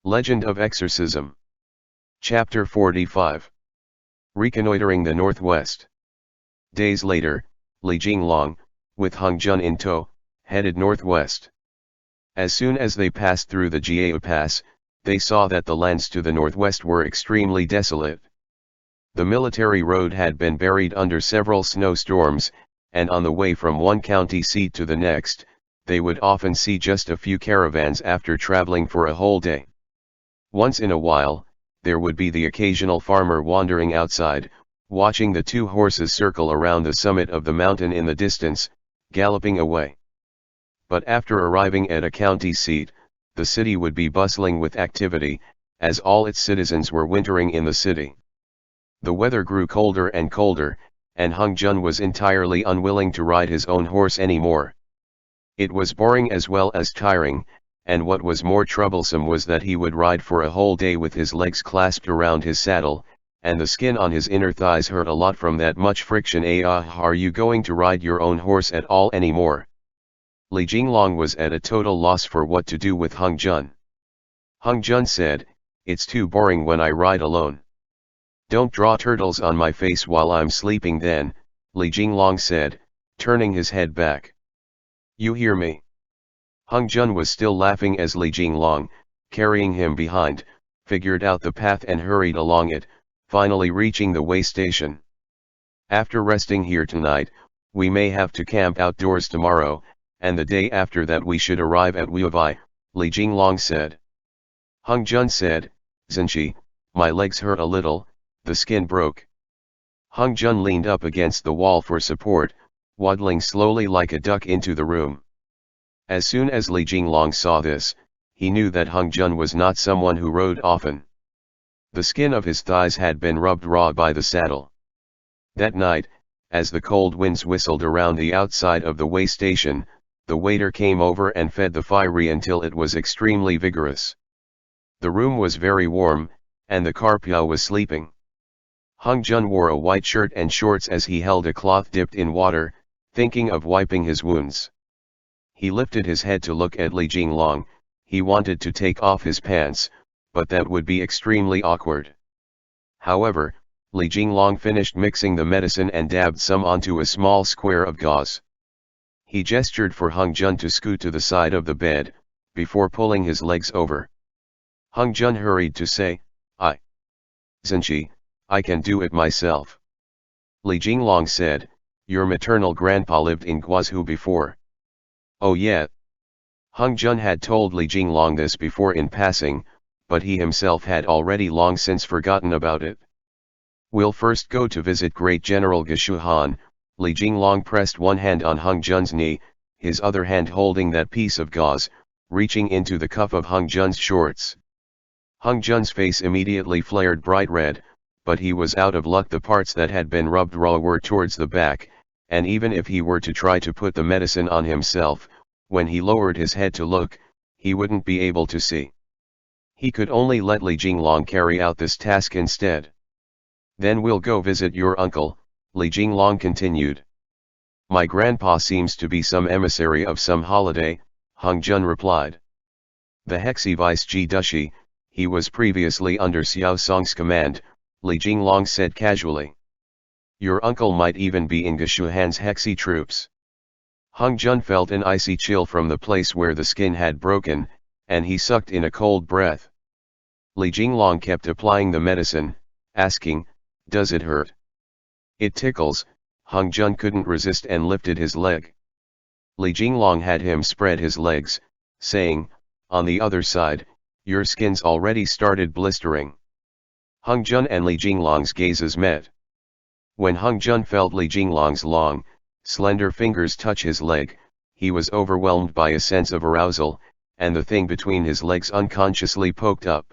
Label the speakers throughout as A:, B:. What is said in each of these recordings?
A: Legend of Exorcism. Chapter 45. Reconnoitering the northwest. Days later, Li Jinglong, with Hung Jun in tow, headed northwest. As soon as they passed through the Jiao Pass, they saw that the lands to the northwest were extremely desolate. The military road had been buried under several snowstorms, and on the way from one county seat to the next, they would often see just a few caravans after traveling for a whole day. Once in a while, there would be the occasional farmer wandering outside, watching the two horses circle around the summit of the mountain in the distance, galloping away. But after arriving at a county seat, the city would be bustling with activity, as all its citizens were wintering in the city. The weather grew colder and colder, and Hung Jun was entirely unwilling to ride his own horse anymore. It was boring as well as tiring, and what was more troublesome was that he would ride for a whole day with his legs clasped around his saddle, and the skin on his inner thighs hurt a lot from that much friction. Are you going to ride your own horse at all anymore? Li Jinglong was at a total loss for what to do with Hung Jun. Hung Jun said, "It's too boring when I ride alone." "Don't draw turtles on my face while I'm sleeping then," Li Jinglong said, turning his head back. "You hear me?" Hung Jun was still laughing as Li Jinglong, carrying him behind, figured out the path and hurried along it, finally reaching the way station. "After resting here tonight, we may have to camp outdoors tomorrow, and the day after that we should arrive at Wubai," Li Jinglong said. Hung Jun said, "Zenshi, my legs hurt a little, the skin broke." Hung Jun leaned up against the wall for support, waddling slowly like a duck into the room. As soon as Li Jinglong saw this, he knew that Hung Jun was not someone who rode often. The skin of his thighs had been rubbed raw by the saddle. That night, as the cold winds whistled around the outside of the way station, the waiter came over and fed the fiery until it was extremely vigorous. The room was very warm, and the Carpio was sleeping. Hung Jun wore a white shirt and shorts as he held a cloth dipped in water, thinking of wiping his wounds. He lifted his head to look at Li Jinglong. He wanted to take off his pants, but that would be extremely awkward. However, Li Jinglong finished mixing the medicine and dabbed some onto a small square of gauze. He gestured for Hung Jun to scoot to the side of the bed, before pulling his legs over. Hung Jun hurried to say, "Zenshi, I can do it myself." Li Jinglong said, "Your maternal grandpa lived in Guazhou before." "Oh yeah." Hung Jun had told Li Jinglong this before in passing, but he himself had already long since forgotten about it. "We'll first go to visit Great General Geshu Han." Li Jinglong pressed one hand on Hung Jun's knee, his other hand holding that piece of gauze, reaching into the cuff of Hung Jun's shorts. Hung Jun's face immediately flared bright red, but he was out of luck. The parts that had been rubbed raw were towards the back, and even if he were to try to put the medicine on himself, when he lowered his head to look, he wouldn't be able to see. He could only let Li Jinglong carry out this task instead. "Then we'll go visit your uncle," Li Jinglong continued. "My grandpa seems to be some emissary of some holiday," Hung Jun replied. "The Hexi Vice G Dushi, he was previously under Xiao Song's command," Li Jinglong said casually. "Your uncle might even be in Geshu Han's Hexi troops." Hung Jun felt an icy chill from the place where the skin had broken, and he sucked in a cold breath. Li Jinglong kept applying the medicine, asking, "Does it hurt?" "It tickles." Hung Jun couldn't resist and lifted his leg. Li Jinglong had him spread his legs, saying, "On the other side, your skin's already started blistering." Hung Jun and Li Jinglong's gazes met. When Hung Jun felt Li Jinglong's long, slender fingers touch his leg, he was overwhelmed by a sense of arousal, and the thing between his legs unconsciously poked up.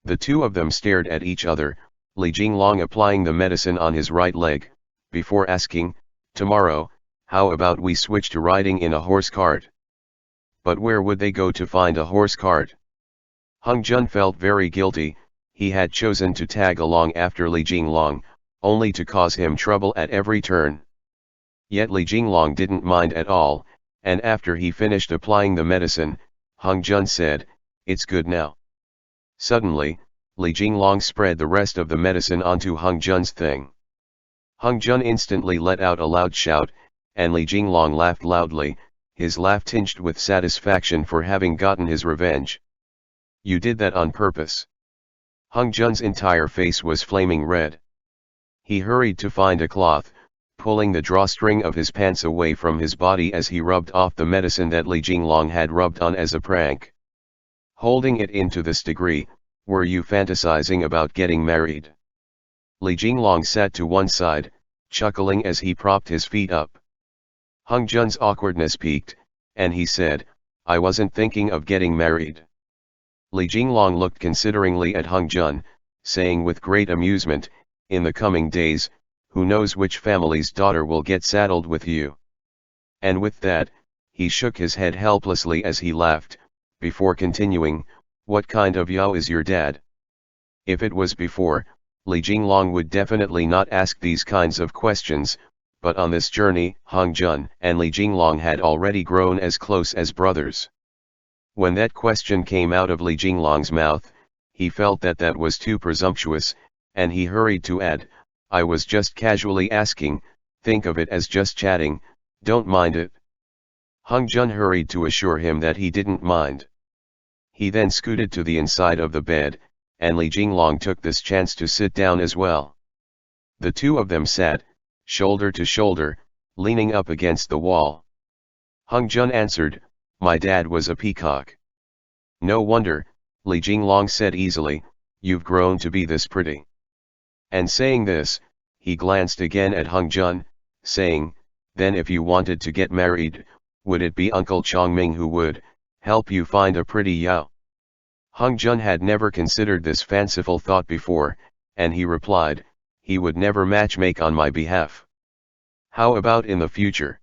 A: The two of them stared at each other, Li Jinglong applying the medicine on his right leg, before asking, "Tomorrow, how about we switch to riding in a horse cart?" But where would they go to find a horse cart? Hung Jun felt very guilty. He had chosen to tag along after Li Jinglong, only to cause him trouble at every turn. Yet Li Jinglong didn't mind at all, and after he finished applying the medicine, Hung Jun said, "It's good now." Suddenly, Li Jinglong spread the rest of the medicine onto Hung Jun's thing. Hung Jun instantly let out a loud shout, and Li Jinglong laughed loudly, his laugh tinged with satisfaction for having gotten his revenge. You did that on purpose. Hung Jun's entire face was flaming red. He hurried to find a cloth, pulling the drawstring of his pants away from his body as he rubbed off the medicine that Li Jinglong had rubbed on as a prank. Holding it in to this degree, were you fantasizing about getting married? Li Jinglong sat to one side, chuckling as he propped his feet up. Hung Jun's awkwardness peaked, and he said, I wasn't thinking of getting married. Li Jinglong looked consideringly at Hung Jun, saying with great amusement, in the coming days, who knows which family's daughter will get saddled with you. And with that, he shook his head helplessly as he laughed, before continuing, what kind of Yao is your dad? If it was before, Li Jinglong would definitely not ask these kinds of questions, but on this journey, Hung Jun and Li Jinglong had already grown as close as brothers. When that question came out of Li Jinglong's mouth, he felt that that was too presumptuous, and he hurried to add, I was just casually asking, think of it as just chatting, don't mind it. Hung Jun hurried to assure him that he didn't mind. He then scooted to the inside of the bed, and Li Jinglong took this chance to sit down as well. The two of them sat, shoulder to shoulder, leaning up against the wall. Hung Jun answered, my dad was a peacock. No wonder, Li Jinglong said easily, you've grown to be this pretty. And saying this, he glanced again at Hung Jun, saying, then if you wanted to get married, would it be Uncle Chongming who would help you find a pretty Yao? Hung Jun had never considered this fanciful thought before, and he replied, he would never matchmake on my behalf. How about in the future?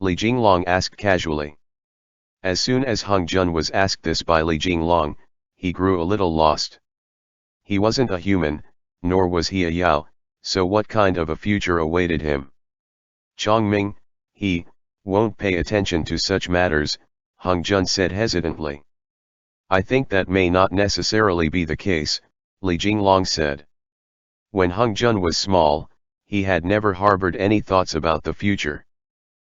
A: Li Jinglong asked casually. As soon as Hung Jun was asked this by Li Jinglong, he grew a little lost. He wasn't a human, nor was he a Yao, so what kind of a future awaited him? Chongming, he won't pay attention to such matters, Hung Jun said hesitantly. I think that may not necessarily be the case, Li Jinglong said. When Hung Jun was small, he had never harbored any thoughts about the future.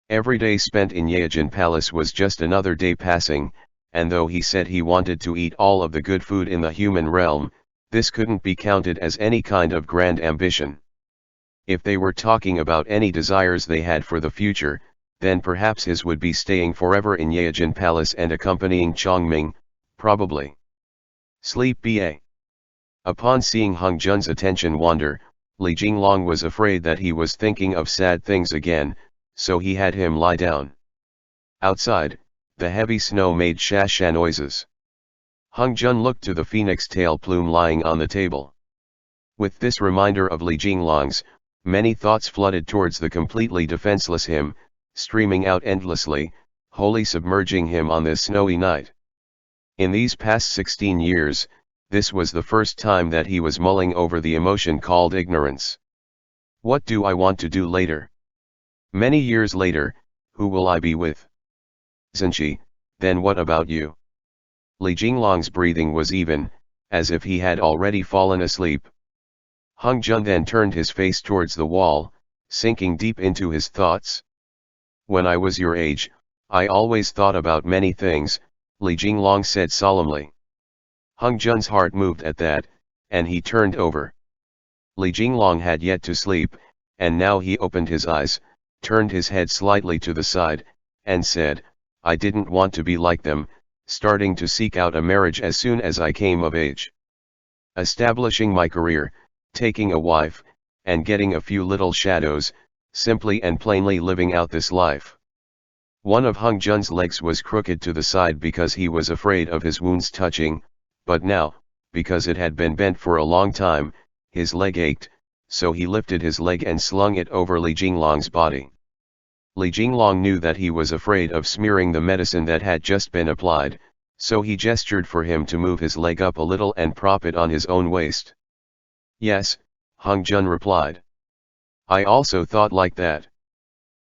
A: Every day spent in Yejin Palace was just another day passing, and though he said he wanted to eat all of the good food in the human realm, this couldn't be counted as any kind of grand ambition. If they were talking about any desires they had for the future, then perhaps his would be staying forever in Yejin Palace and accompanying Chongming, probably. Sleep ba. Upon seeing Hung Jun's attention wander, Li Jinglong was afraid that he was thinking of sad things again, so he had him lie down. Outside, the heavy snow made sha-sha noises. Hung Jun looked to the phoenix tail plume lying on the table. With this reminder of Li Jinglong's, many thoughts flooded towards the completely defenseless him, streaming out endlessly, wholly submerging him on this snowy night. In these past 16 years, this was the first time that he was mulling over the emotion called ignorance. What do I want to do later? Many years later, who will I be with? Zenchi, then what about you? Li Jinglong's breathing was even, as if he had already fallen asleep. Hung Jun then turned his face towards the wall, sinking deep into his thoughts. When I was your age, I always thought about many things, Li Jinglong said solemnly. Hung Jun's heart moved at that, and he turned over. Li Jinglong had yet to sleep, and now he opened his eyes, turned his head slightly to the side, and said, I didn't want to be like them, starting to seek out a marriage as soon as I came of age. Establishing my career, taking a wife, and getting a few little shadows, simply and plainly living out this life. One of Hung Jun's legs was crooked to the side because he was afraid of his wounds touching, but now, because it had been bent for a long time, his leg ached, so he lifted his leg and slung it over Li Jinglong's body. Li Jinglong knew that he was afraid of smearing the medicine that had just been applied, so he gestured for him to move his leg up a little and prop it on his own waist. Yes, Hung Jun replied. I also thought like that.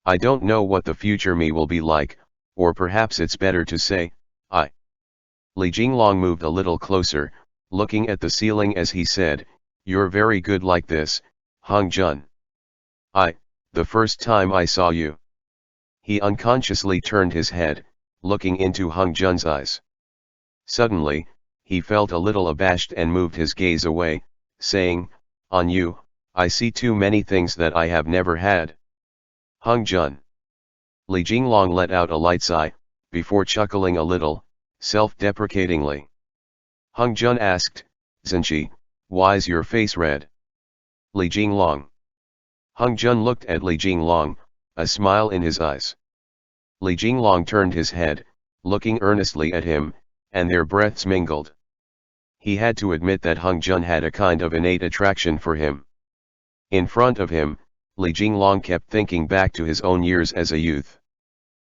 A: I don't know what the future me will be like, or perhaps it's better to say, I. Li Jinglong moved a little closer, looking at the ceiling as he said, "You're very good like this, Hung Jun. The first time I saw you." He unconsciously turned his head, looking into Hung Jun's eyes. Suddenly, he felt a little abashed and moved his gaze away, saying, "On you, I see too many things that I have never had." Hung Jun. Li Jinglong let out a light sigh, before chuckling a little, self-deprecatingly. Hung Jun asked, "Zenchi, why's your face red?" Li Jinglong. Hung Jun looked at Li Jinglong, a smile in his eyes. Li Jinglong turned his head, looking earnestly at him, and their breaths mingled. He had to admit that Hung Jun had a kind of innate attraction for him. In front of him, Li Jinglong kept thinking back to his own years as a youth.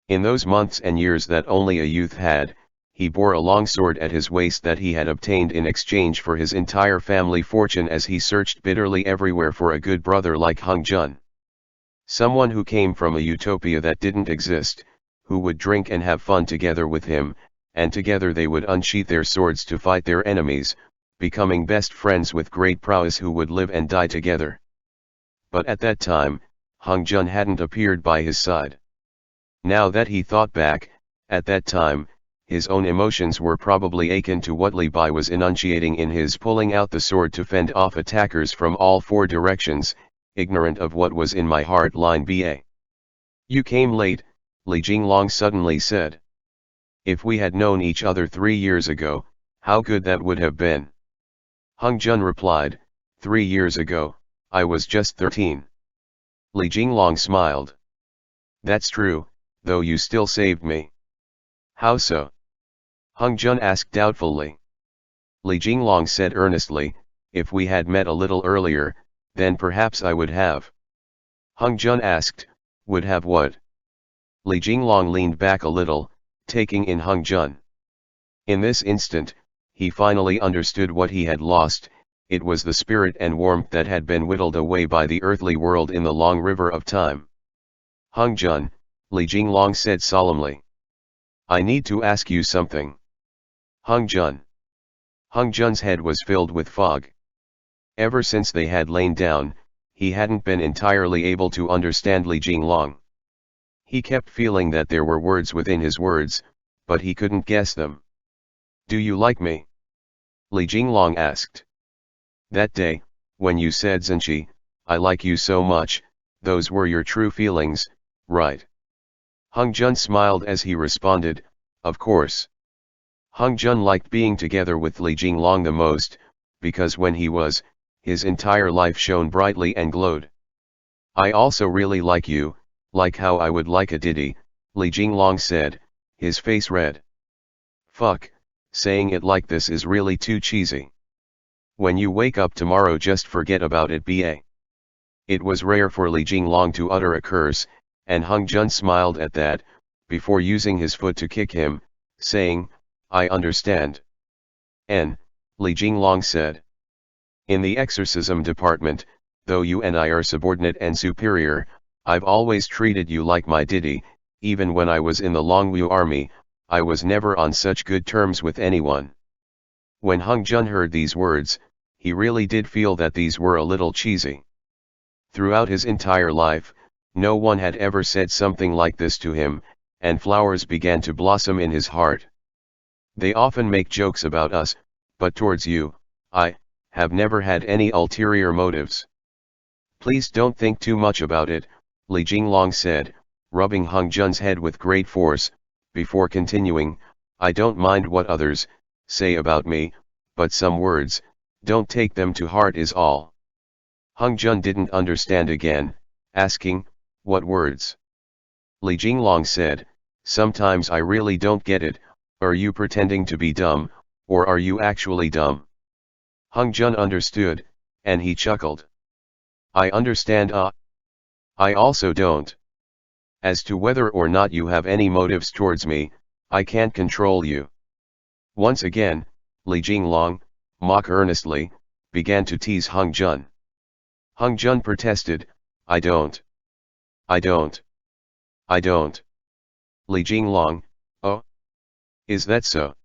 A: In those months and years that only a youth had, he bore a long sword at his waist that he had obtained in exchange for his entire family fortune as he searched bitterly everywhere for a good brother like Hung Jun. Someone who came from a utopia that didn't exist, who would drink and have fun together with him, and together they would unsheath their swords to fight their enemies, becoming best friends with great prowess who would live and die together. But at that time, Hung Jun hadn't appeared by his side. Now that he thought back, at that time, his own emotions were probably akin to what Li Bai was enunciating in his pulling out the sword to fend off attackers from all four directions, ignorant of what was in my heart. Line BA. "You came late," Li Jinglong suddenly said. "If we had known each other 3 years ago, how good that would have been." Hung Jun replied, "3 years ago, I was just 13. Li Jinglong smiled. "That's true, though you still saved me." "How so?" Hung Jun asked doubtfully. Li Jinglong said earnestly, "If we had met a little earlier, then perhaps I would have." Hung Jun asked, "Would have what?" Li Jinglong leaned back a little, taking in Hung Jun. In this instant, he finally understood what he had lost. It was the spirit and warmth that had been whittled away by the earthly world in the long river of time. "Hung Jun," Li Jinglong said solemnly, "I need to ask you something." "Hung Jun." Hung Jun's head was filled with fog. Ever since they had lain down, he hadn't been entirely able to understand Li Jinglong. He kept feeling that there were words within his words, but he couldn't guess them. "Do you like me?" Li Jinglong asked. "That day, when you said, 'Zenchi, I like you so much,' those were your true feelings, right?" Hung Jun smiled as he responded, "Of course." Hung Jun liked being together with Li Jinglong the most, because when he was, his entire life shone brightly and glowed. "I also really like you, like how I would like a ditty," Li Jinglong said, his face red. "Fuck, saying it like this is really too cheesy. When you wake up tomorrow just forget about it, BA." It was rare for Li Jinglong to utter a curse, and Hung Jun smiled at that, before using his foot to kick him, saying, "I understand." Li Jinglong said. "In the exorcism department, though you and I are subordinate and superior, I've always treated you like my ditty. Even when I was in the Longwu army, I was never on such good terms with anyone." When Hung Jun heard these words, he really did feel that these were a little cheesy. Throughout his entire life, no one had ever said something like this to him, and flowers began to blossom in his heart. "They often make jokes about us, but towards you, I have never had any ulterior motives." "Please don't think too much about it," Li Jinglong said, rubbing Hung Jun's head with great force, before continuing, "I don't mind what others say about me, but some words, don't take them to heart is all." Hung Jun didn't understand again, asking, "What words?" Li Jinglong said, "Sometimes I really don't get it. Are you pretending to be dumb, or are you actually dumb?" Hung Jun understood, and he chuckled. "I understand. I also don't. As to whether or not you have any motives towards me, I can't control you." Once again, Li Jinglong, mock earnestly, began to tease Hung Jun. Hung Jun protested, "I don't. I don't. I don't." Li Jinglong, "Oh? Is that so?"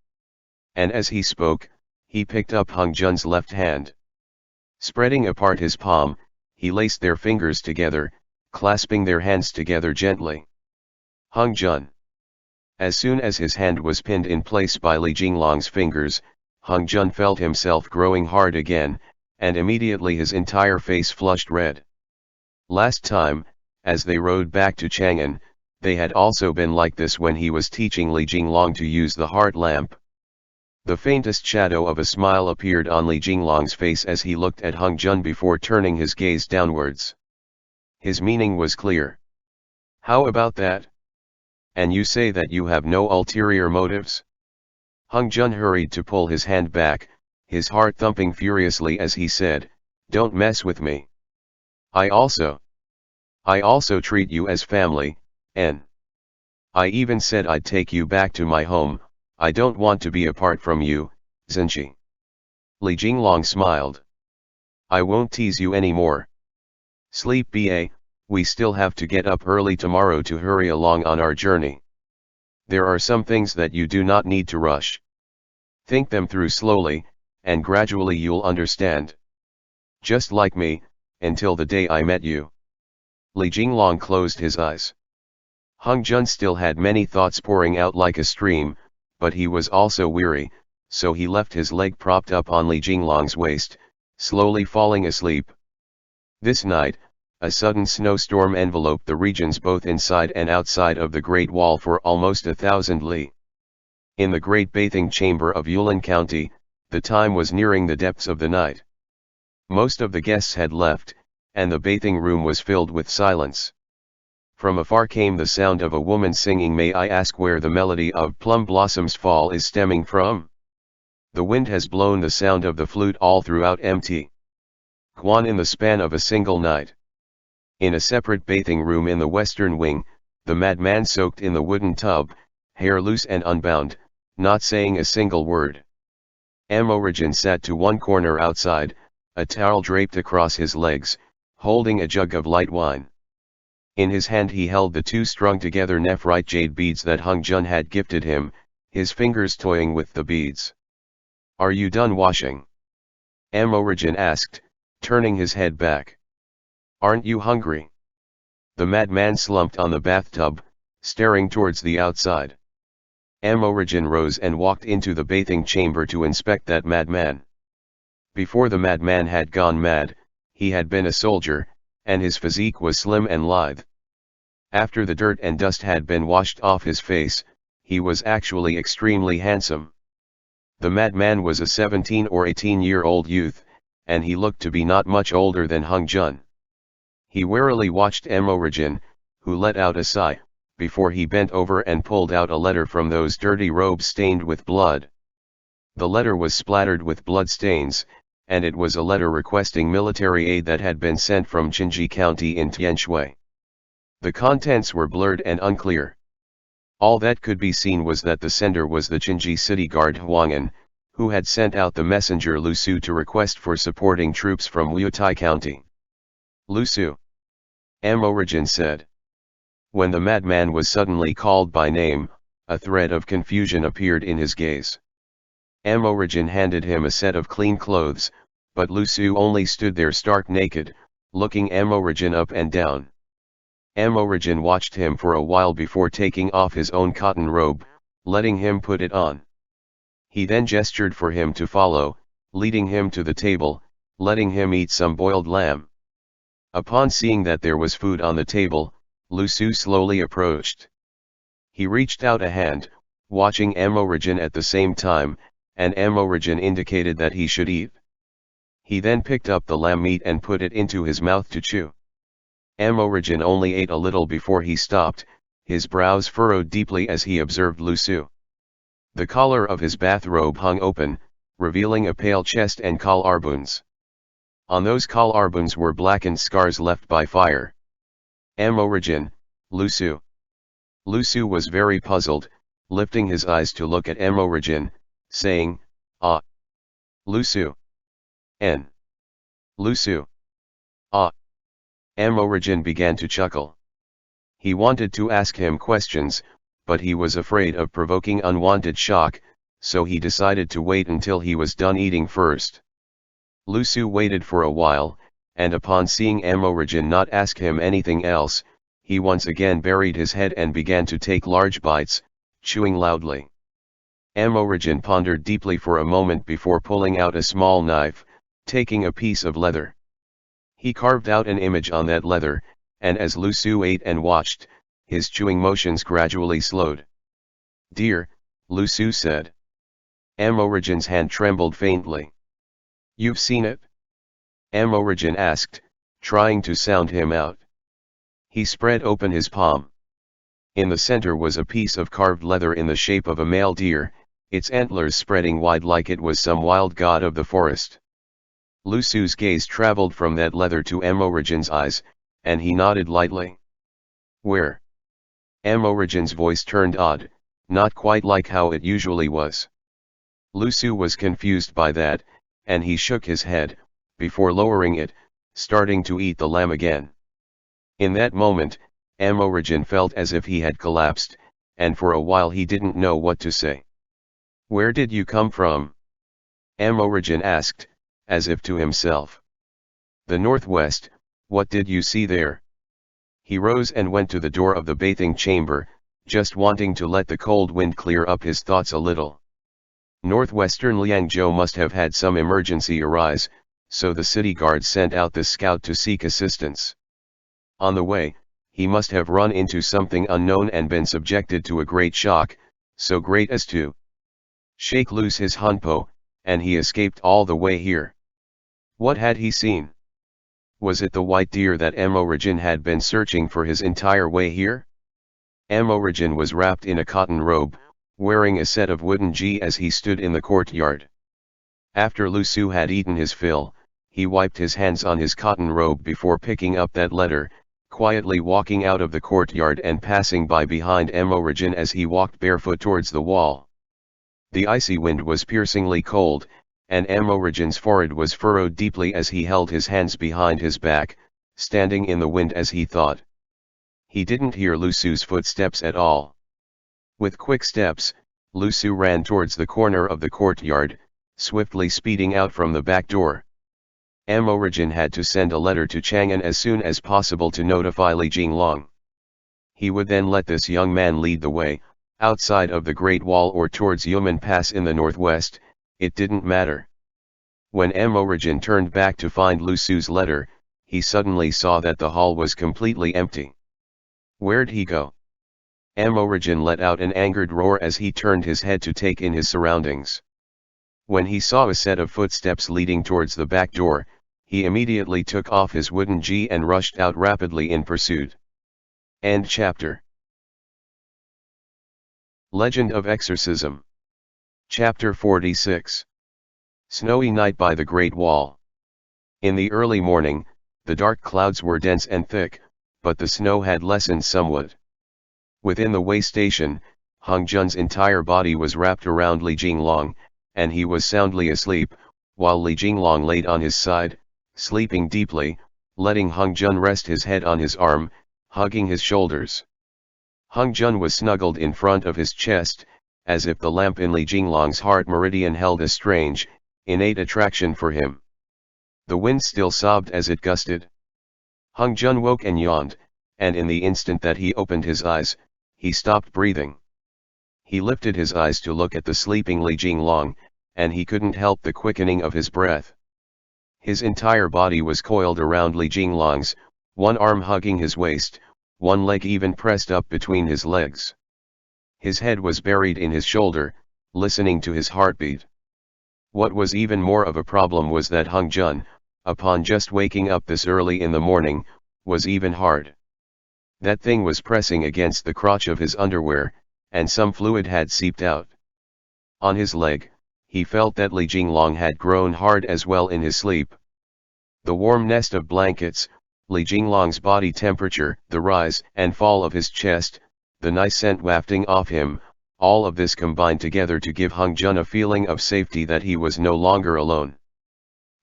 A: And as he spoke, He picked up Hung Jun's left hand. Spreading apart his palm, he laced their fingers together, clasping their hands together gently. Hung Jun. As soon as his hand was pinned in place by Li Jinglong's fingers, Hung Jun felt himself growing hard again, and immediately his entire face flushed red. Last time, as they rode back to Chang'an, they had also been like this when he was teaching Li Jinglong to use the heart lamp. The faintest shadow of a smile appeared on Li Jinglong's face as he looked at Hung Jun before turning his gaze downwards. His meaning was clear. How about that? And you say that you have no ulterior motives? Hung Jun hurried to pull his hand back, his heart thumping furiously as he said, "Don't mess with me. I also treat you as family, and I even said I'd take you back to my home. I don't want to be apart from you, Zhenqi." Li Jinglong smiled. "I won't tease you anymore. Sleep ba, we still have to get up early tomorrow to hurry along on our journey. There are some things that you do not need to rush. Think them through slowly, and gradually you'll understand. Just like me, until the day I met you." Li Jinglong closed his eyes. Hung Jun still had many thoughts pouring out like a stream, but he was also weary, so he left his leg propped up on Li Jinglong's waist, slowly falling asleep. This night, a sudden snowstorm enveloped the regions both inside and outside of the Great Wall for almost 1,000 li. In the great bathing chamber of Yulin County, the time was nearing the depths of the night. Most of the guests had left, and the bathing room was filled with silence. From afar came the sound of a woman singing, "May I ask where the melody of Plum Blossom's Fall is stemming from? The wind has blown the sound of the flute all throughout Mt. Quan in the span of a single night." In a separate bathing room in the western wing, the madman soaked in the wooden tub, hair loose and unbound, not saying a single word. Amorigen sat to one corner outside, a towel draped across his legs, holding a jug of light wine. In his hand he held the two strung-together nephrite jade beads that Hung Jun had gifted him, his fingers toying with the beads. "Are you done washing?" Amorigen asked, turning his head back. "Aren't you hungry?" The madman slumped on the bathtub, staring towards the outside. Amorigen rose and walked into the bathing chamber to inspect that madman. Before the madman had gone mad, he had been a soldier, and his physique was slim and lithe. After the dirt and dust had been washed off his face, he was actually extremely handsome. The madman was a 17 or 18-year-old youth, and he looked to be not much older than Hung Jun. He warily watched Amorigen, who let out a sigh, before he bent over and pulled out a letter from those dirty robes stained with blood. The letter was splattered with blood stains, and it was a letter requesting military aid that had been sent from Qinji County in Tianshui. The contents were blurred and unclear. All that could be seen was that the sender was the Qinji city guard Huang'an, who had sent out the messenger Lu Su to request for supporting troops from Wutai County. "Lu Su," Amorigen said. When the madman was suddenly called by name, a thread of confusion appeared in his gaze. Amorigen handed him a set of clean clothes, but Lu Su only stood there stark naked, looking Amorigen up and down. Amorigen watched him for a while before taking off his own cotton robe, letting him put it on. He then gestured for him to follow, leading him to the table, letting him eat some boiled lamb. Upon seeing that there was food on the table, Lu Su slowly approached. He reached out a hand, watching Amorigen at the same time, and Amorigen indicated that he should eat. He then picked up the lamb meat and put it into his mouth to chew. Amorigen only ate a little before he stopped, his brows furrowed deeply as he observed Lu Su. The collar of his bathrobe hung open, revealing a pale chest and collarbones. On those collarbones were blackened scars left by fire. Amorigen, Lu Su. Lu Su was very puzzled, lifting his eyes to look at Amorigen, saying, "Ah! Lu Su. N. Lu Su. Ah!" Amorigen began to chuckle. He wanted to ask him questions, but he was afraid of provoking unwanted shock, so he decided to wait until he was done eating first. Lu Su waited for a while, and upon seeing Amorigin not ask him anything else, he once again buried his head and began to take large bites, chewing loudly. Amorigin pondered deeply for a moment before pulling out a small knife, taking a piece of leather. He carved out an image on that leather, and as Lu Su ate and watched, his chewing motions gradually slowed. "Dear," Lu Su said. Amorigin's hand trembled faintly. "You've seen it?" Amorigin asked, trying to sound him out. He spread open his palm. In the center was a piece of carved leather in the shape of a male deer, its antlers spreading wide like it was some wild god of the forest. Lu Su's gaze traveled from that leather to Amorigin's eyes, and he nodded lightly. "Where?" Amorigin's voice turned odd, not quite like how it usually was. Lu Su was confused by that, and he shook his head, before lowering it, starting to eat the lamb again. In that moment, Amorigin felt as if he had collapsed, and for a while he didn't know what to say. "Where did you come from?" Amorigin asked, as if to himself. "The northwest. What did you see there?" He rose and went to the door of the bathing chamber, just wanting to let the cold wind clear up his thoughts a little. Northwestern Liangzhou must have had some emergency arise, so the city guard sent out this scout to seek assistance. On the way, he must have run into something unknown and been subjected to a great shock, so great as to shake loose his hanpo, and he escaped all the way here. What had he seen? Was it the white deer that Amorigin had been searching for his entire way here? Amorigin was wrapped in a cotton robe, wearing a set of wooden gi as he stood in the courtyard. After Lu Su had eaten his fill, he wiped his hands on his cotton robe before picking up that letter, quietly walking out of the courtyard and passing by behind Amorigin as he walked barefoot towards the wall. The icy wind was piercingly cold, and Amorigin's forehead was furrowed deeply as he held his hands behind his back, standing in the wind as he thought. He didn't hear Lu Su's footsteps at all. With quick steps, Lu Su ran towards the corner of the courtyard, swiftly speeding out from the back door. Amorigin had to send a letter to Chang'an as soon as possible to notify Li Jinglong. He would then let this young man lead the way, outside of the Great Wall or towards Yumen Pass in the northwest, it didn't matter. When Amorigin turned back to find Lu Su's letter, he suddenly saw that the hall was completely empty. Where'd he go? Amorigin let out an angered roar as he turned his head to take in his surroundings. When he saw a set of footsteps leading towards the back door, he immediately took off his wooden gi and rushed out rapidly in pursuit. End chapter. Legend of Exorcism. Chapter 46. Snowy night by the Great Wall. In the early morning, the dark clouds were dense and thick, but the snow had lessened somewhat. Within the way station, Hung Jun's entire body was wrapped around Li Jinglong, and he was soundly asleep, while Li Jinglong laid on his side, sleeping deeply, letting Hung Jun rest his head on his arm, hugging his shoulders. Hung Jun was snuggled in front of his chest, as if the lamp in Li Jinglong's heart meridian held a strange, innate attraction for him. The wind still sobbed as it gusted. Hung Jun woke and yawned, and in the instant that he opened his eyes, he stopped breathing. He lifted his eyes to look at the sleeping Li Jinglong, and he couldn't help the quickening of his breath. His entire body was coiled around Li Jinglong's, one arm hugging his waist, one leg even pressed up between his legs. His head was buried in his shoulder, listening to his heartbeat. What was even more of a problem was that Hung Jun, upon just waking up this early in the morning, was even hard. That thing was pressing against the crotch of his underwear, and some fluid had seeped out. On his leg, he felt that Li Jinglong had grown hard as well in his sleep. The warm nest of blankets, Li Jinglong's body temperature, the rise and fall of his chest, the nice scent wafting off him, all of this combined together to give Hung Jun a feeling of safety that he was no longer alone.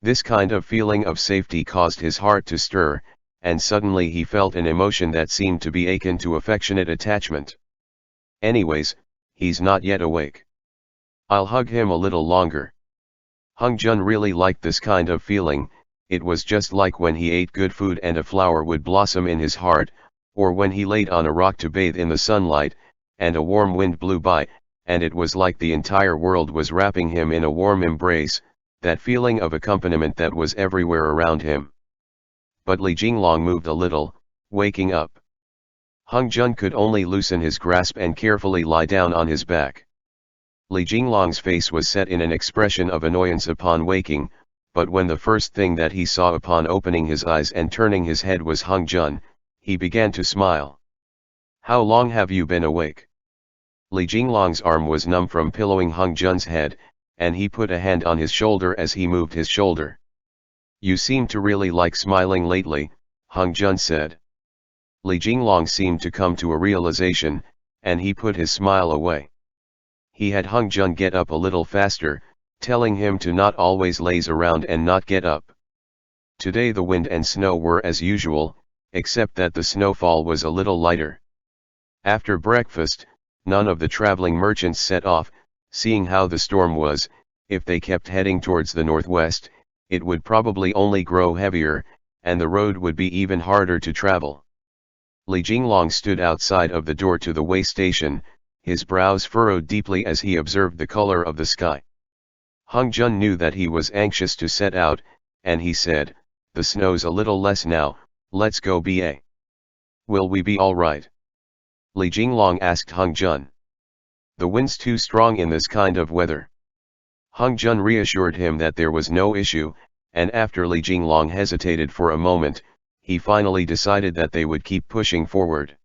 A: This kind of feeling of safety caused his heart to stir, and suddenly he felt an emotion that seemed to be akin to affectionate attachment. Anyways, he's not yet awake. I'll hug him a little longer. Hung Jun really liked this kind of feeling. It was just like when he ate good food and a flower would blossom in his heart, or when he laid on a rock to bathe in the sunlight, and a warm wind blew by, and it was like the entire world was wrapping him in a warm embrace, that feeling of accompaniment that was everywhere around him. But Li Jinglong moved a little, waking up. Hung Jun could only loosen his grasp and carefully lie down on his back. Li Jinglong's face was set in an expression of annoyance upon waking, but when the first thing that he saw upon opening his eyes and turning his head was Hung Jun, he began to smile. How long have you been awake? Li Jinglong's arm was numb from pillowing Hung Jun's head, and he put a hand on his shoulder as he moved his shoulder. You seem to really like smiling lately, Hung Jun said. Li Jinglong seemed to come to a realization, and he put his smile away. He had Hung Jun get up a little faster, telling him to not always laze around and not get up. Today the wind and snow were as usual, except that the snowfall was a little lighter. After breakfast, none of the traveling merchants set off, seeing how the storm was. If they kept heading towards the northwest, it would probably only grow heavier, and the road would be even harder to travel. Li Jinglong stood outside of the door to the way station, his brows furrowed deeply as he observed the color of the sky. Hung Jun knew that he was anxious to set out, and he said, "The snow's a little less now, let's go ba. Will we be all right?" Li Jinglong asked Hung Jun. The wind's too strong in this kind of weather. Hung Jun reassured him that there was no issue, and after Li Jinglong hesitated for a moment, he finally decided that they would keep pushing forward.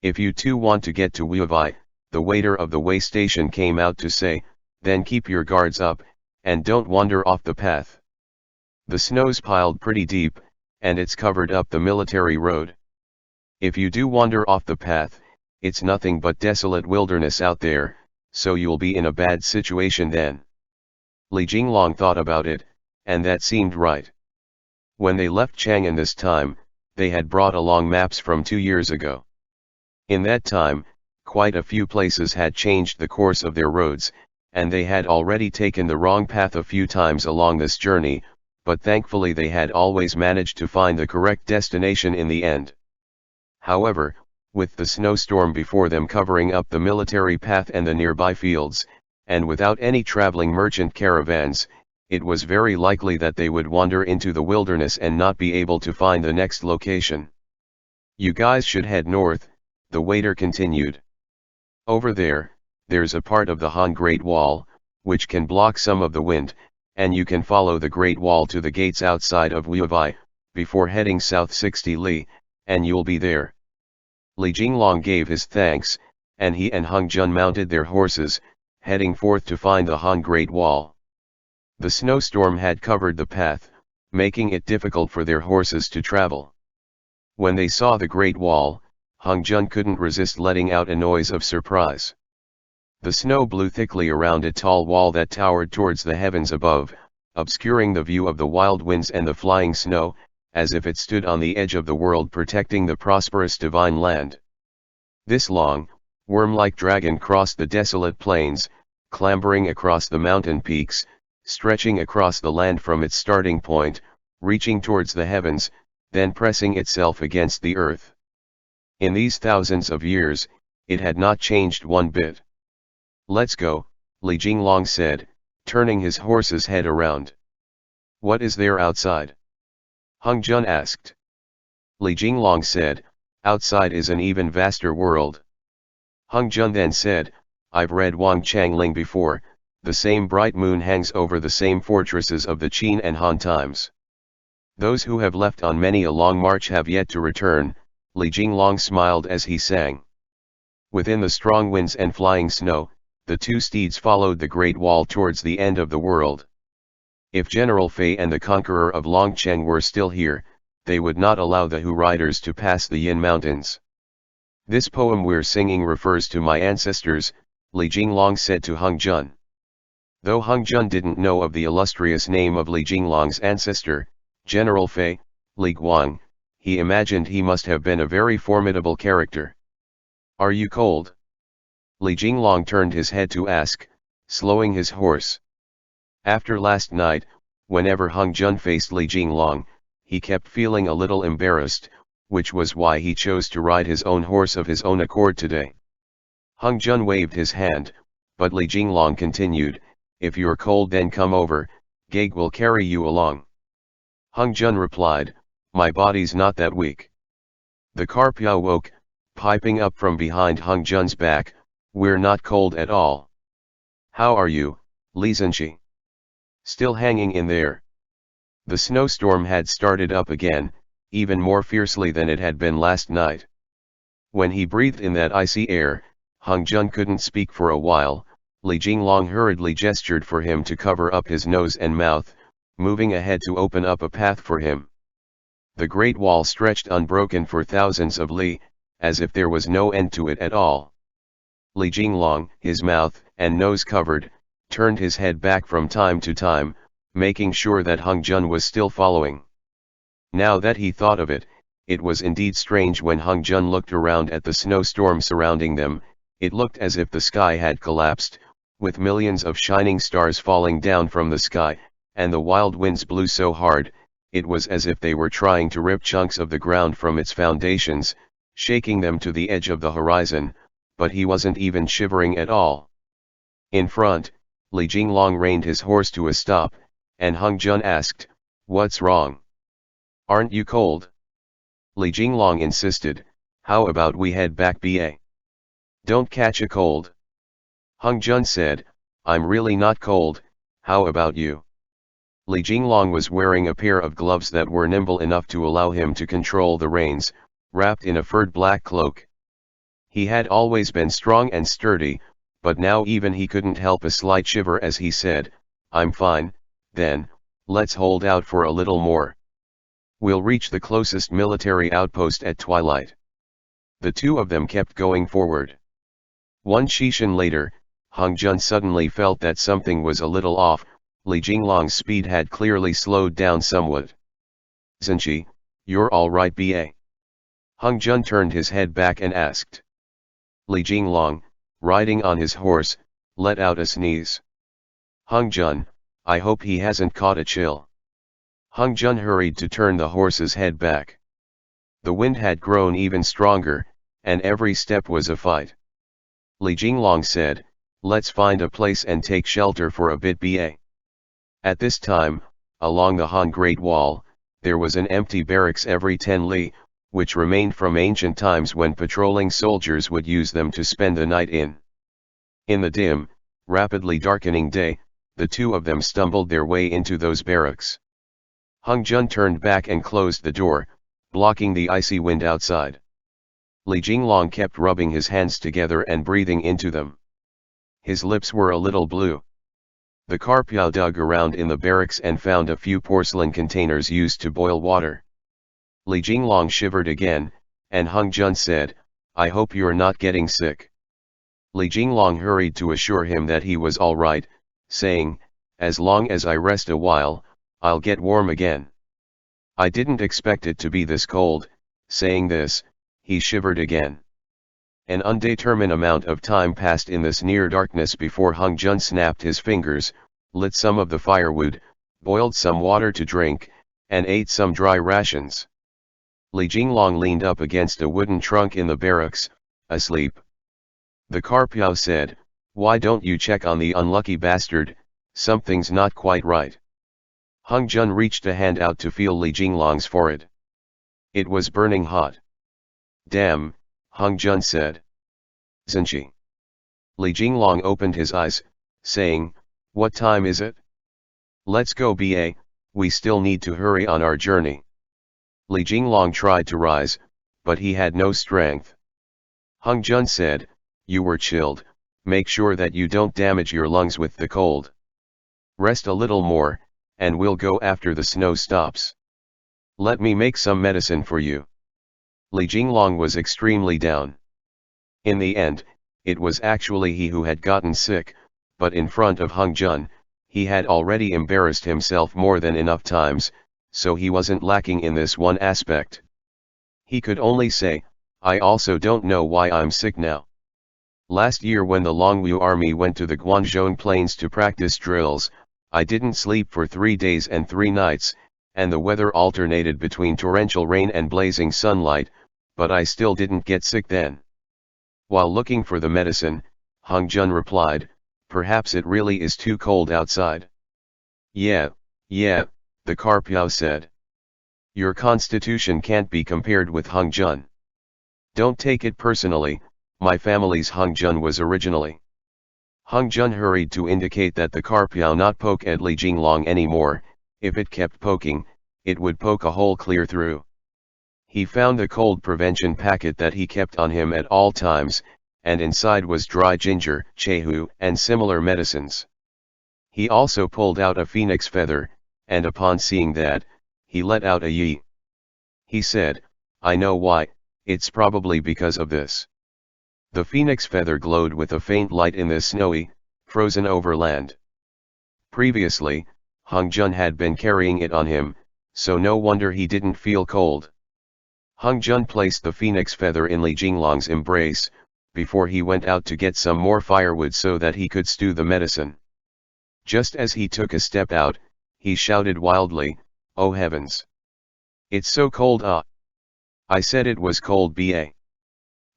A: If you two want to get to Wuivai, the waiter of the way station came out to say, then keep your guards up, and don't wander off the path. The snow's piled pretty deep, and it's covered up the military road. If you do wander off the path, it's nothing but desolate wilderness out there, so you'll be in a bad situation then. Li Jinglong thought about it, and that seemed right. When they left Chang'an this time, they had brought along maps from 2 years ago. In that time, quite a few places had changed the course of their roads, and they had already taken the wrong path a few times along this journey, but thankfully they had always managed to find the correct destination in the end. However, with the snowstorm before them covering up the military path and the nearby fields, and without any traveling merchant caravans, it was very likely that they would wander into the wilderness and not be able to find the next location. You guys should head north, the waiter continued. Over there's a part of the Han Great Wall, which can block some of the wind, and you can follow the Great Wall to the gates outside of Wuivai, before heading south 60 li, and you'll be there. Li Jinglong gave his thanks, and he and Hung Jun mounted their horses, heading forth to find the Han Great Wall. The snowstorm had covered the path, making it difficult for their horses to travel. When they saw the Great Wall, Hung Jun couldn't resist letting out a noise of surprise. The snow blew thickly around a tall wall that towered towards the heavens above, obscuring the view of the wild winds and the flying snow, as if it stood on the edge of the world protecting the prosperous divine land. This long, worm-like dragon crossed the desolate plains, clambering across the mountain peaks, stretching across the land from its starting point, reaching towards the heavens, then pressing itself against the earth. In these thousands of years, it had not changed one bit. Let's go, Li Jinglong said, turning his horse's head around. What is there outside? Hung Jun asked. Li Jinglong said, outside is an even vaster world. Hung Jun then said, I've read Wang Changling before, the same bright moon hangs over the same fortresses of the Qin and Han times. Those who have left on many a long march have yet to return, Li Jinglong smiled as he sang. Within the strong winds and flying snow, the two steeds followed the Great Wall towards the end of the world. If General Fei and the conqueror of Longcheng were still here, they would not allow the Hu riders to pass the Yin Mountains. This poem we're singing refers to my ancestors, Li Jinglong said to Hung Jun. Though Hung Jun didn't know of the illustrious name of Li Jinglong's ancestor, General Fei, Li Guang, he imagined he must have been a very formidable character. Are you cold? Li Jinglong turned his head to ask, slowing his horse. After last night, whenever Hung Jun faced Li Jinglong, he kept feeling a little embarrassed, which was why he chose to ride his own horse of his own accord today. Hung Jun waved his hand, but Li Jinglong continued, "If you're cold then come over, Gag will carry you along." Hung Jun replied, "My body's not that weak." The Carpio woke, piping up from behind Hung Jun's back, "We're not cold at all. How are you, Li Zhenqi? Still hanging in there?" The snowstorm had started up again, even more fiercely than it had been last night. When he breathed in that icy air, Hung Jun couldn't speak for a while. Li Jinglong hurriedly gestured for him to cover up his nose and mouth, moving ahead to open up a path for him. The Great Wall stretched unbroken for thousands of li, as if there was no end to it at all. Li Jinglong, his mouth and nose covered, turned his head back from time to time, making sure that Hung Jun was still following. Now that he thought of it, it was indeed strange when Hung Jun looked around at the snowstorm surrounding them. It looked as if the sky had collapsed, with millions of shining stars falling down from the sky, and the wild winds blew so hard, it was as if they were trying to rip chunks of the ground from its foundations, shaking them to the edge of the horizon, but he wasn't even shivering at all. In front, Li Jinglong reined his horse to a stop, and Hung Jun asked, "What's wrong? Aren't you cold?" Li Jinglong insisted, "How about we head back ba? Don't catch a cold." Hung Jun said, "I'm really not cold, how about you?" Li Jinglong was wearing a pair of gloves that were nimble enough to allow him to control the reins, wrapped in a furred black cloak. He had always been strong and sturdy, but now even he couldn't help a slight shiver as he said, "I'm fine, then, let's hold out for a little more. We'll reach the closest military outpost at twilight." The two of them kept going forward. One shishan later, Hung Jun suddenly felt that something was a little off. Li Jinglong's speed had clearly slowed down somewhat. "Zhenqi, you're all right ba?" Hung Jun turned his head back and asked. Li Jinglong, riding on his horse, let out a sneeze. "Hung Jun, I hope he hasn't caught a chill." Hung Jun hurried to turn the horse's head back. The wind had grown even stronger, and every step was a fight. Li Jinglong said, "Let's find a place and take shelter for a bit ba." At this time, along the Han Great Wall, there was an empty barracks every 10 li, which remained from ancient times when patrolling soldiers would use them to spend the night in. In the dim, rapidly darkening day, the two of them stumbled their way into those barracks. Hung Jun turned back and closed the door, blocking the icy wind outside. Li Jinglong kept rubbing his hands together and breathing into them. His lips were a little blue. The Carpio dug around in the barracks and found a few porcelain containers used to boil water. Li Jinglong shivered again, and Hung Jun said, "I hope you're not getting sick." Li Jinglong hurried to assure him that he was all right, saying, "As long as I rest a while, I'll get warm again." "I didn't expect it to be this cold." Saying this, he shivered again. An undetermined amount of time passed in this near darkness before Hung Jun snapped his fingers, lit some of the firewood, boiled some water to drink, and ate some dry rations. Li Jinglong leaned up against a wooden trunk in the barracks, asleep. The Carpio said, "Why don't you check on the unlucky bastard? Something's not quite right." Hung Jun reached a hand out to feel Li Jinglong's forehead. It was burning hot. "Damn," Hung Jun said. "Zhenqi." Li Jinglong opened his eyes, saying, "What time is it?" "Let's go ba, we still need to hurry on our journey." Li Jinglong tried to rise, but he had no strength. Hung Jun said, "You were chilled, make sure that you don't damage your lungs with the cold. Rest a little more, and we'll go after the snow stops. Let me make some medicine for you." Li Jinglong was extremely down. In the end, it was actually he who had gotten sick, but in front of Hung Jun, he had already embarrassed himself more than enough times, so he wasn't lacking in this one aspect. He could only say, "I also don't know why I'm sick now." Last year when the Longwu army went to the Guanzhong plains to practice drills, I didn't sleep for 3 days and 3 nights, and the weather alternated between torrential rain and blazing sunlight, but I still didn't get sick then. While looking for the medicine, Hung Jun replied, perhaps it really is too cold outside. Yeah, the Carpiao said. Your constitution can't be compared with Hung Jun. Don't take it personally, my family's Hung Jun was originally. Hung Jun hurried to indicate that the Carpiao not poke at Li Jinglong anymore. If it kept poking, it would poke a hole clear through. He found the cold prevention packet that he kept on him at all times, and inside was dry ginger, chehu, and similar medicines. He also pulled out a phoenix feather, and upon seeing that, he let out a yi. He said, I know why, it's probably because of this. The phoenix feather glowed with a faint light in this snowy, frozen overland. Previously, Hung Jun had been carrying it on him, so no wonder he didn't feel cold. Hung Jun placed the phoenix feather in Li Jinglong's embrace, before he went out to get some more firewood so that he could stew the medicine. Just as he took a step out, he shouted wildly, oh heavens! It's so cold ah! I said it was cold ba.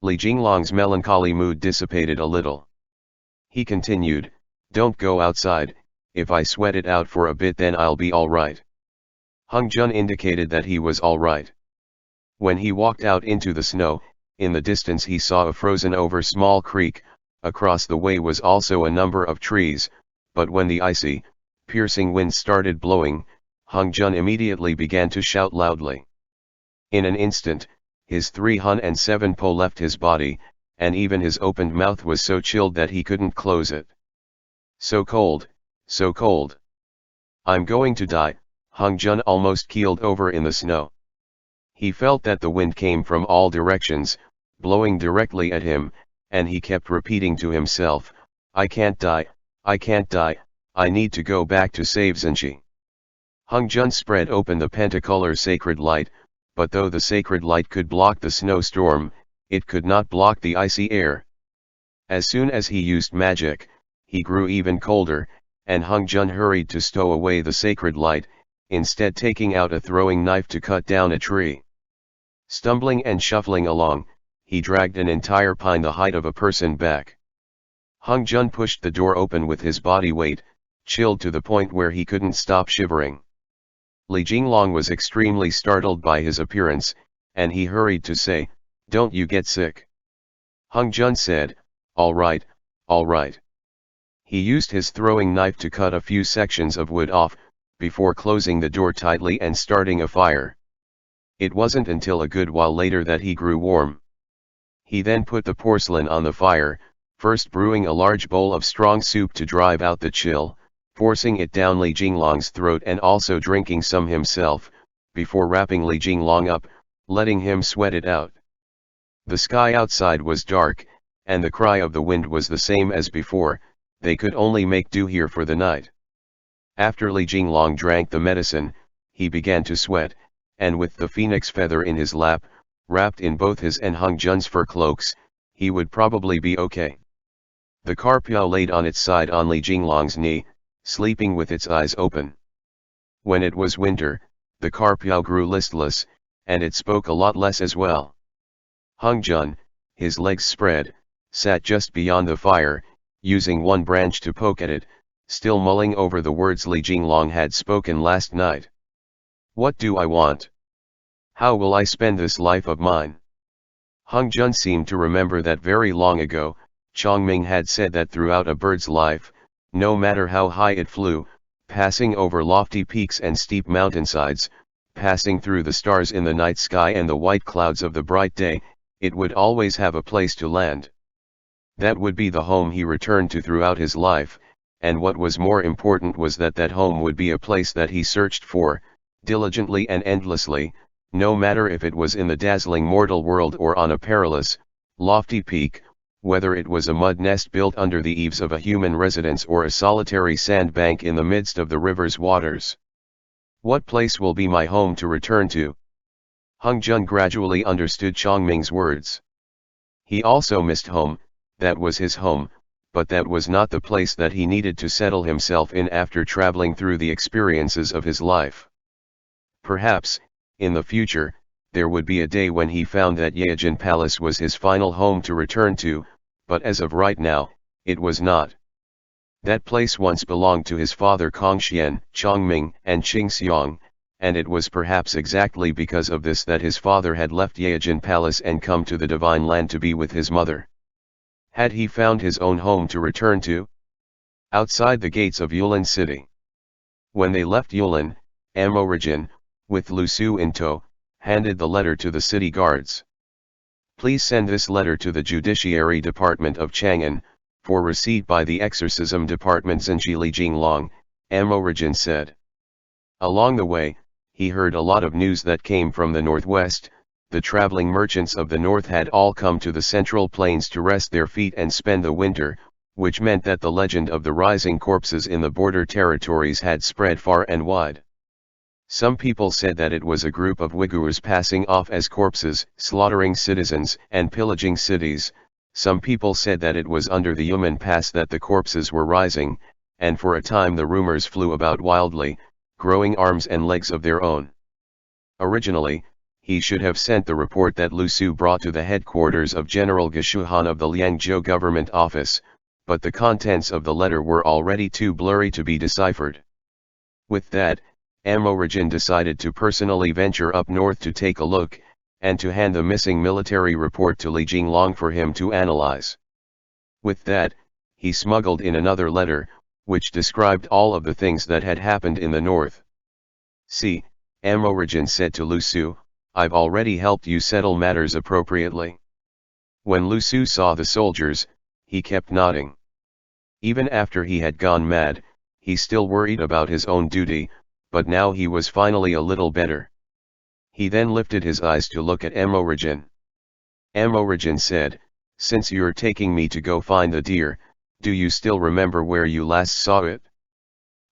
A: Li Jinglong's melancholy mood dissipated a little. He continued, don't go outside, if I sweat it out for a bit then I'll be alright. Hung Jun indicated that he was alright. When he walked out into the snow, in the distance he saw a frozen over small creek, across the way was also a number of trees, but when the icy, piercing wind started blowing, Hung Jun immediately began to shout loudly. In an instant, his 307 po left his body, and even his opened mouth was so chilled that he couldn't close it. So cold, so cold. I'm going to die, Hung Jun almost keeled over in the snow. He felt that the wind came from all directions, blowing directly at him, and he kept repeating to himself, I can't die, I can't die, I need to go back to save Zenshi. Hung Jun spread open the pentacolor sacred light, but though the sacred light could block the snowstorm, it could not block the icy air. As soon as he used magic, he grew even colder, and Hung Jun hurried to stow away the sacred light, instead taking out a throwing knife to cut down a tree. Stumbling and shuffling along, he dragged an entire pine the height of a person back. Hung Jun pushed the door open with his body weight, chilled to the point where he couldn't stop shivering. Li Jinglong was extremely startled by his appearance, and he hurried to say, don't you get sick? Hung Jun said, all right. He used his throwing knife to cut a few sections of wood off, before closing the door tightly and starting a fire. It wasn't until a good while later that he grew warm. He then put the porcelain on the fire, first brewing a large bowl of strong soup to drive out the chill, forcing it down Li Jinglong's throat and also drinking some himself, before wrapping Li Jinglong up, letting him sweat it out. The sky outside was dark, and the cry of the wind was the same as before, they could only make do here for the night. After Li Jinglong drank the medicine, he began to sweat, and with the phoenix feather in his lap, wrapped in both his and Hung Jun's fur cloaks, he would probably be okay. The Carpiao laid on its side on Li Jinglong's knee, sleeping with its eyes open. When it was winter, the Carpiao grew listless, and it spoke a lot less as well. Hung Jun, his legs spread, sat just beyond the fire, using one branch to poke at it, still mulling over the words Li Jinglong had spoken last night. What do I want? How will I spend this life of mine? Hung Jun seemed to remember that very long ago, Chongming had said that throughout a bird's life, no matter how high it flew, passing over lofty peaks and steep mountainsides, passing through the stars in the night sky and the white clouds of the bright day, it would always have a place to land. That would be the home he returned to throughout his life, and what was more important was that that home would be a place that he searched for, diligently and endlessly, no matter if it was in the dazzling mortal world or on a perilous, lofty peak, whether it was a mud nest built under the eaves of a human residence or a solitary sandbank in the midst of the river's waters. What place will be my home to return to? Hung Jun gradually understood Chongming's words. He also missed home, that was his home, but that was not the place that he needed to settle himself in after traveling through the experiences of his life. Perhaps, in the future, there would be a day when he found that Yejin Palace was his final home to return to, but as of right now, it was not. That place once belonged to his father Kongxian, Chongming, and Qingxiang, and it was perhaps exactly because of this that his father had left Yejin Palace and come to the Divine Land to be with his mother. Had he found his own home to return to? Outside the gates of Yulin City. When they left Yulin, Amorigin, with Lu Su in tow, handed the letter to the city guards. Please send this letter to the Judiciary Department of Chang'an, for receipt by the Exorcism Department Zenji Li Jinglong, Amorigin said. Along the way, he heard a lot of news that came from the northwest. The traveling merchants of the north had all come to the central plains to rest their feet and spend the winter, which meant that the legend of the rising corpses in the border territories had spread far and wide. Some people said that it was a group of Uyghurs passing off as corpses, slaughtering citizens and pillaging cities. Some people said that it was under the Yumen Pass that the corpses were rising, and for a time the rumors flew about wildly, growing arms and legs of their own. Originally, he should have sent the report that Lu Su brought to the headquarters of General Geshuhan of the Liangzhou government office, but the contents of the letter were already too blurry to be deciphered. With that, Amorigin decided to personally venture up north to take a look, and to hand the missing military report to Li Jinglong for him to analyze. With that, he smuggled in another letter, which described all of the things that had happened in the north. See, Amorigin said to Lu Su, I've already helped you settle matters appropriately. When Lu Su saw the soldiers, he kept nodding. Even after he had gone mad, he still worried about his own duty, but now he was finally a little better. He then lifted his eyes to look at Amorigin. Amorigin said, since you're taking me to go find the deer, do you still remember where you last saw it?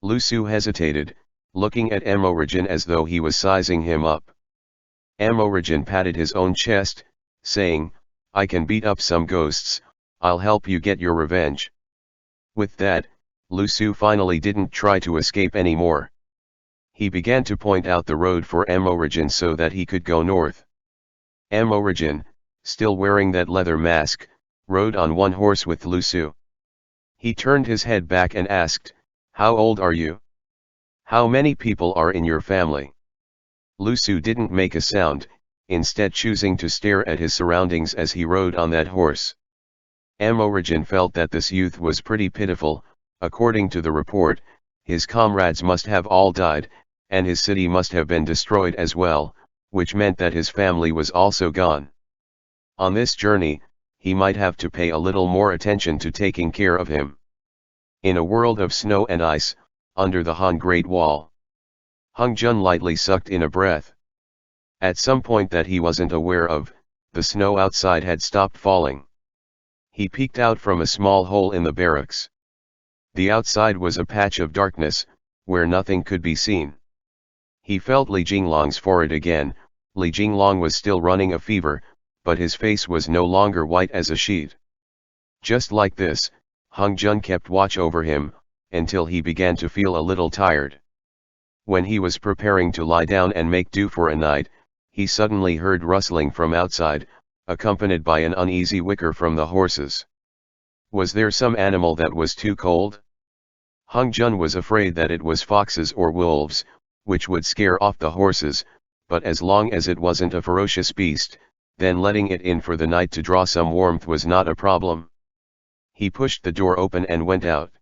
A: Lu Su hesitated, looking at Amorigin as though he was sizing him up. Amorigin patted his own chest, saying, I can beat up some ghosts, I'll help you get your revenge. With that, Lu Su finally didn't try to escape anymore. He began to point out the road for Amorigin so that he could go north. Amorigin, still wearing that leather mask, rode on one horse with Lu Su. He turned his head back and asked, how old are you? How many people are in your family? Lu Su didn't make a sound, instead choosing to stare at his surroundings as he rode on that horse. Amorigin felt that this youth was pretty pitiful. According to the report, his comrades must have all died, and his city must have been destroyed as well, which meant that his family was also gone. On this journey, he might have to pay a little more attention to taking care of him. In a world of snow and ice, under the Han Great Wall, Hung Jun lightly sucked in a breath. At some point that he wasn't aware of, the snow outside had stopped falling. He peeked out from a small hole in the barracks. The outside was a patch of darkness, where nothing could be seen. He felt Li Jinglong's forehead again. Li Jinglong was still running a fever, but his face was no longer white as a sheet. Just like this, Hung Jun kept watch over him, until he began to feel a little tired. When he was preparing to lie down and make do for a night, he suddenly heard rustling from outside, accompanied by an uneasy whicker from the horses. Was there some animal that was too cold? Hung Jun was afraid that it was foxes or wolves, which would scare off the horses, but as long as it wasn't a ferocious beast, then letting it in for the night to draw some warmth was not a problem. He pushed the door open and went out.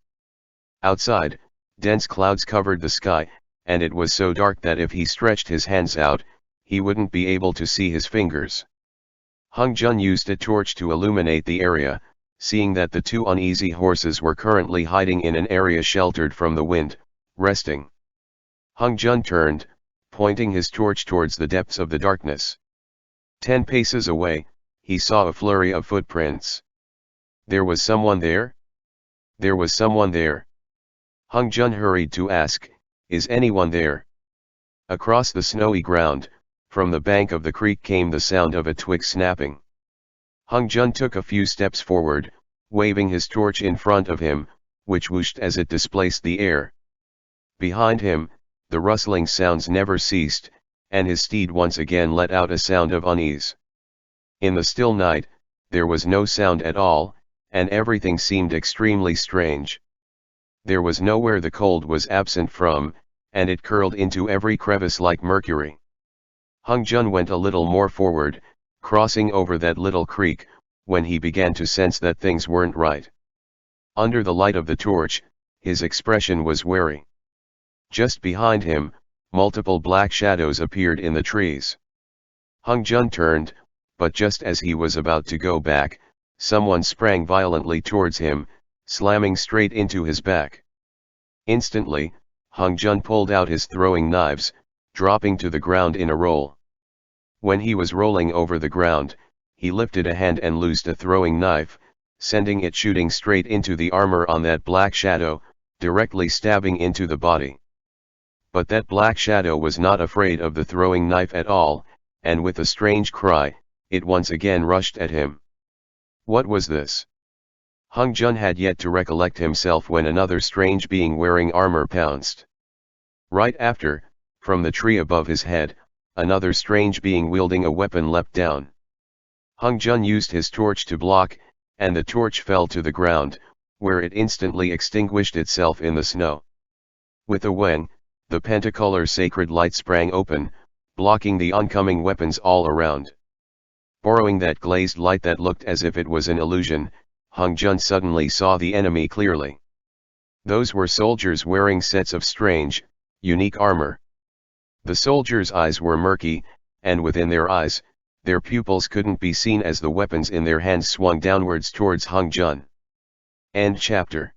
A: Outside, dense clouds covered the sky, and it was so dark that if he stretched his hands out, he wouldn't be able to see his fingers. Hung Jun used a torch to illuminate the area, seeing that the two uneasy horses were currently hiding in an area sheltered from the wind, resting. Hung Jun turned, pointing his torch towards the depths of the darkness. 10 paces away, he saw a flurry of footprints. There was someone there? There was someone there. Hung Jun hurried to ask, is anyone there? Across the snowy ground, from the bank of the creek came the sound of a twig snapping. Hung Jun took a few steps forward, waving his torch in front of him, which whooshed as it displaced the air. Behind him, the rustling sounds never ceased, and his steed once again let out a sound of unease. In the still night, there was no sound at all, and everything seemed extremely strange. There was nowhere the cold was absent from, and it curled into every crevice like mercury. Hung Jun went a little more forward, crossing over that little creek, when he began to sense that things weren't right. Under the light of the torch, his expression was wary. Just behind him, multiple black shadows appeared in the trees. Hung Jun turned, but just as he was about to go back, someone sprang violently towards him, slamming straight into his back. Instantly, Hung Jun pulled out his throwing knives, dropping to the ground in a roll. When he was rolling over the ground, he lifted a hand and loosed a throwing knife, sending it shooting straight into the armor on that black shadow, directly stabbing into the body. But that black shadow was not afraid of the throwing knife at all, and with a strange cry, it once again rushed at him. What was this? Hung Jun had yet to recollect himself when another strange being wearing armor pounced. Right after, from the tree above his head, another strange being wielding a weapon leapt down. Hung Jun used his torch to block, and the torch fell to the ground, where it instantly extinguished itself in the snow. With a weng, the pentacolor sacred light sprang open, blocking the oncoming weapons all around. Borrowing that glazed light that looked as if it was an illusion, Hung Jun suddenly saw the enemy clearly. Those were soldiers wearing sets of strange, unique armor. The soldiers' eyes were murky, and within their eyes, their pupils couldn't be seen as the weapons in their hands swung downwards towards Hung Jun. End chapter.